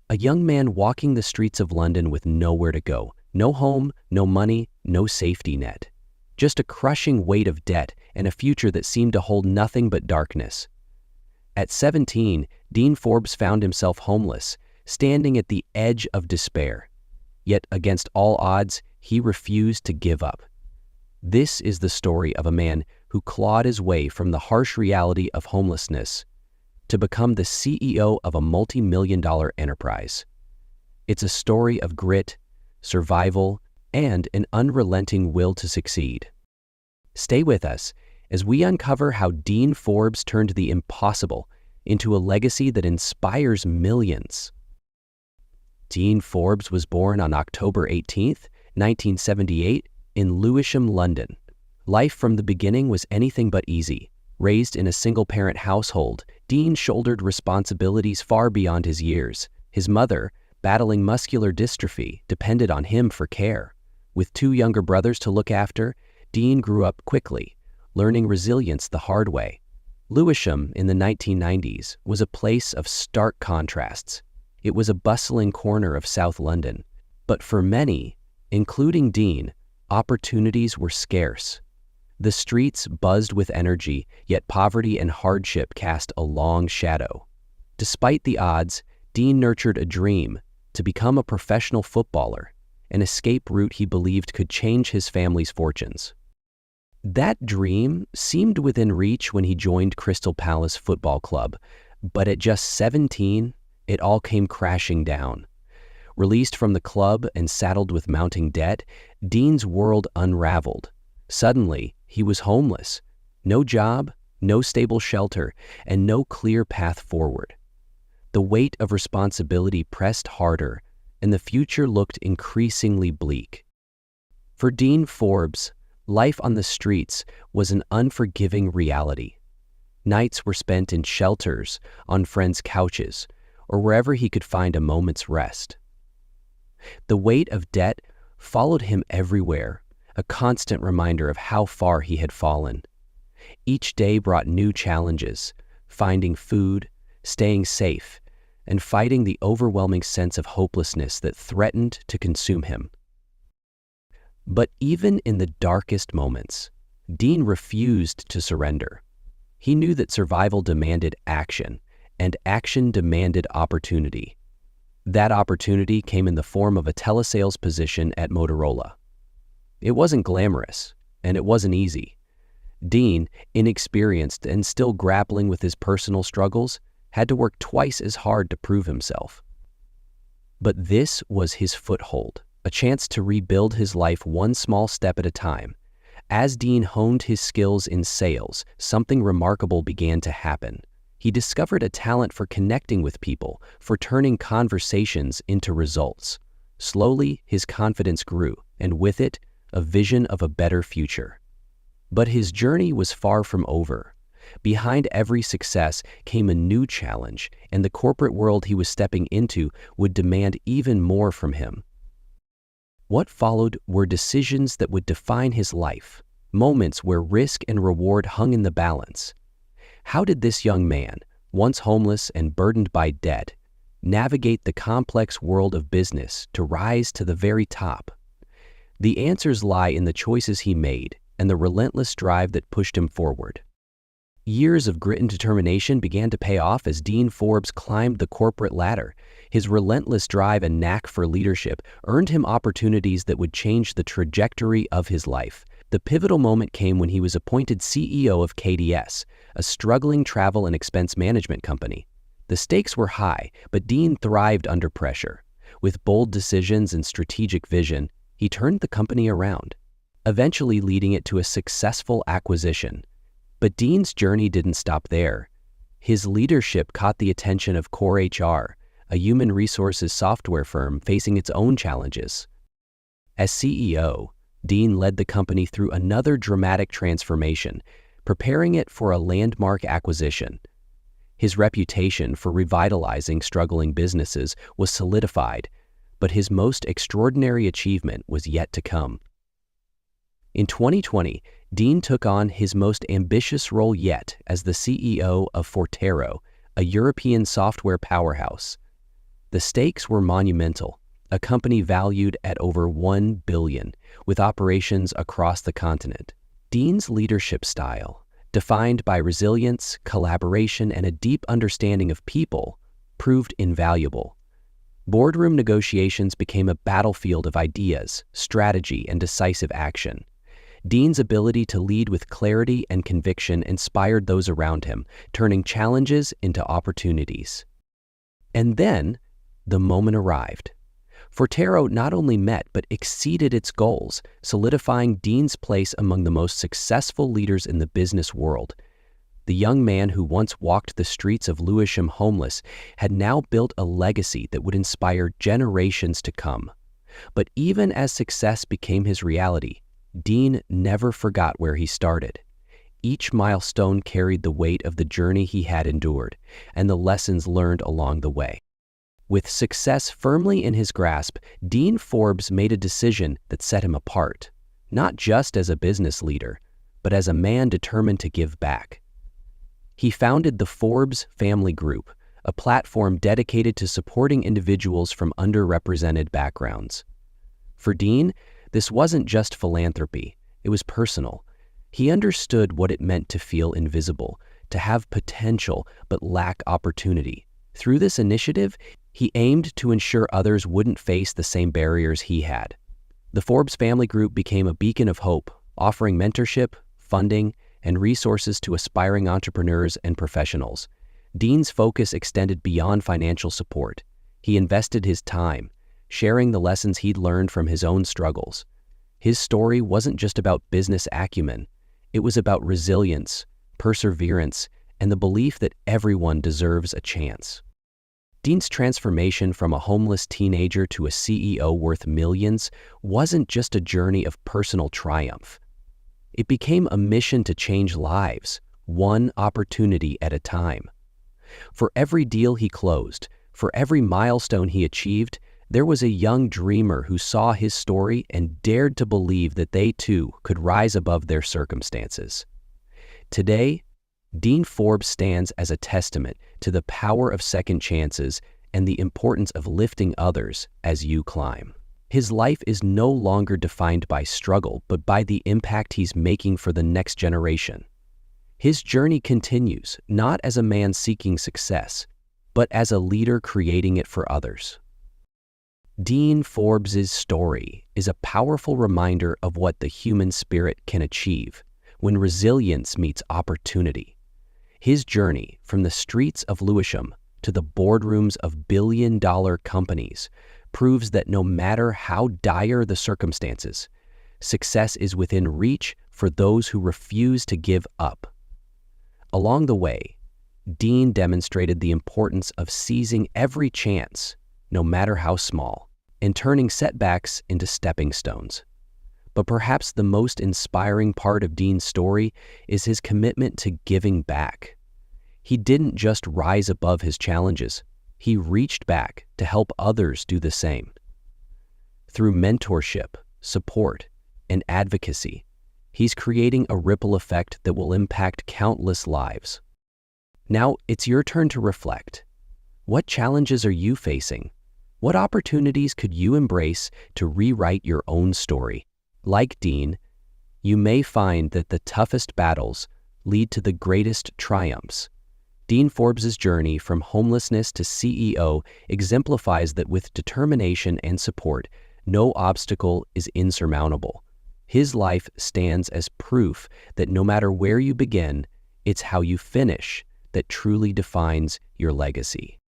A young man walking the streets of London with nowhere to go, no home, no money, no safety net. Just a crushing weight of debt and a future that seemed to hold nothing but darkness. At 17, Dean Forbes found himself homeless, standing at the edge of despair. Yet, against all odds, he refused to give up. This is the story of a man who clawed his way from the harsh reality of homelessness to become the CEO of a multi-million-dollar enterprise. It's a story of grit, survival, and an unrelenting will to succeed. Stay with us as we uncover how Dean Forbes turned the impossible into a legacy that inspires millions. Dean Forbes was born on October 18, 1978, in Lewisham, London. Life from the beginning was anything but easy. Raised in a single-parent household, Dean shouldered responsibilities far beyond his years. His mother, battling muscular dystrophy, depended on him for care. With two younger brothers to look after, Dean grew up quickly, learning resilience the hard way. Lewisham in the 1990s was a place of stark contrasts. It was a bustling corner of South London, but for many, including Dean, opportunities were scarce. The streets buzzed with energy, yet poverty and hardship cast a long shadow. Despite the odds, Dean nurtured a dream to become a professional footballer, an escape route he believed could change his family's fortunes. That dream seemed within reach when he joined Crystal Palace Football Club, but at just 17, it all came crashing down. Released from the club and saddled with mounting debt, Dean's world unraveled. Suddenly, he was homeless. No job, no stable shelter, and no clear path forward. The weight of responsibility pressed harder, and the future looked increasingly bleak. For Dean Forbes, life on the streets was an unforgiving reality. Nights were spent in shelters, on friends' couches, or wherever he could find a moment's rest. The weight of debt followed him everywhere, a constant reminder of how far he had fallen. Each day brought new challenges, finding food, staying safe, and fighting the overwhelming sense of hopelessness that threatened to consume him. But even in the darkest moments, Dean refused to surrender. He knew that survival demanded action, and action demanded opportunity. That opportunity came in the form of a telesales position at Motorola. It wasn't glamorous, and it wasn't easy. Dean, inexperienced and still grappling with his personal struggles, had to work twice as hard to prove himself. But this was his foothold, a chance to rebuild his life one small step at a time. As Dean honed his skills in sales, something remarkable began to happen. He discovered a talent for connecting with people, for turning conversations into results. Slowly, his confidence grew, and with it, a vision of a better future. But his journey was far from over. Behind every success came a new challenge, and the corporate world he was stepping into would demand even more from him. What followed were decisions that would define his life, moments where risk and reward hung in the balance. How did this young man, once homeless and burdened by debt, navigate the complex world of business to rise to the very top? The answers lie in the choices he made and the relentless drive that pushed him forward. Years of grit and determination began to pay off as Dean Forbes climbed the corporate ladder. His relentless drive and knack for leadership earned him opportunities that would change the trajectory of his life. The pivotal moment came when he was appointed CEO of KDS, a struggling travel and expense management company. The stakes were high, but Dean thrived under pressure. With bold decisions and strategic vision, he turned the company around, eventually leading it to a successful acquisition. But Dean's journey didn't stop there. His leadership caught the attention of CoreHR, a human resources software firm facing its own challenges. As CEO, Dean led the company through another dramatic transformation, preparing it for a landmark acquisition. His reputation for revitalizing struggling businesses was solidified, but his most extraordinary achievement was yet to come. In 2020, Dean took on his most ambitious role yet as the CEO of Forterro, a European software powerhouse. The The stakes were monumental, a company valued at over $1 billion, with operations across the continent. Dean's leadership style, defined by resilience, collaboration, and a deep understanding of people, proved invaluable. Boardroom negotiations became a battlefield of ideas, strategy, and decisive action. Dean's ability to lead with clarity and conviction inspired those around him, turning challenges into opportunities. And then, the moment arrived. Forterro not only met but exceeded its goals, solidifying Dean's place among the most successful leaders in the business world. The young man who once walked the streets of Lewisham homeless had now built a legacy that would inspire generations to come. But even as success became his reality, Dean never forgot where he started. Each milestone carried the weight of the journey he had endured and the lessons learned along the way. With success firmly in his grasp, Dean Forbes made a decision that set him apart, not just as a business leader, but as a man determined to give back. He founded the Forbes Family Group, a platform dedicated to supporting individuals from underrepresented backgrounds. For Dean, this wasn't just philanthropy, it was personal. He understood what it meant to feel invisible, to have potential but lack opportunity. Through this initiative, he aimed to ensure others wouldn't face the same barriers he had. The Forbes Family Group became a beacon of hope, offering mentorship, funding, and resources to aspiring entrepreneurs and professionals. Dean's focus extended beyond financial support. He invested his time, sharing the lessons he'd learned from his own struggles. His story wasn't just about business acumen. It was about resilience, perseverance, and the belief that everyone deserves a chance. Dean's transformation from a homeless teenager to a CEO worth millions wasn't just a journey of personal triumph. It became a mission to change lives, one opportunity at a time. For every deal he closed, for every milestone he achieved, there was a young dreamer who saw his story and dared to believe that they too could rise above their circumstances. Today, Dean Forbes stands as a testament to the power of second chances and the importance of lifting others as you climb. His life is no longer defined by struggle, but by the impact he's making for the next generation. His journey continues, not as a man seeking success, but as a leader creating it for others. Dean Forbes' story is a powerful reminder of what the human spirit can achieve when resilience meets opportunity. His journey from the streets of Lewisham to the boardrooms of billion-dollar companies proves that no matter how dire the circumstances, success is within reach for those who refuse to give up. Along the way, Dean demonstrated the importance of seizing every chance, no matter how small, and turning setbacks into stepping stones. But perhaps the most inspiring part of Dean's story is his commitment to giving back. He didn't just rise above his challenges, he reached back to help others do the same. Through mentorship, support, and advocacy, he's creating a ripple effect that will impact countless lives. Now, it's your turn to reflect. What challenges are you facing? What opportunities could you embrace to rewrite your own story? Like Dean, you may find that the toughest battles lead to the greatest triumphs. Dean Forbes' journey from homelessness to CEO exemplifies that with determination and support, no obstacle is insurmountable. His life stands as proof that no matter where you begin, it's how you finish that truly defines your legacy.